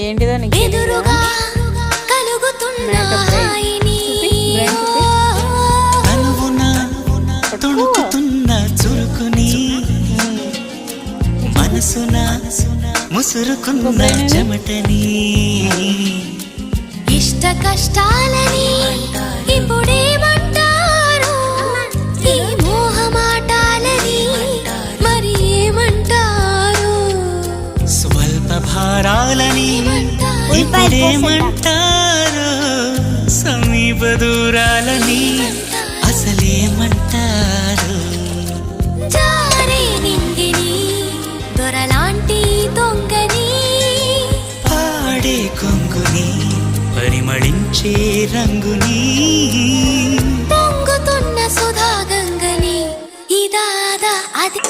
ఏంటిదానికి తొణుకుతున్న చురుకుని మనసున ముసురుకున్న చెమటని ఇష్ట కష్టాలని ఇప్పుడేమంటారు ఈ మోహమాటాలని మరి ఏమంటారు స్వల్ప భారాలని ఇప్పుడేమంటారు సమీప దూరాలని అసలేమంటారు జారే నింగిని దొరలాంటి దొంగని పాడే కొంగుని పరిమళించే రంగుని పొంగుతున్న సుధా గంగని ఇదాదా అది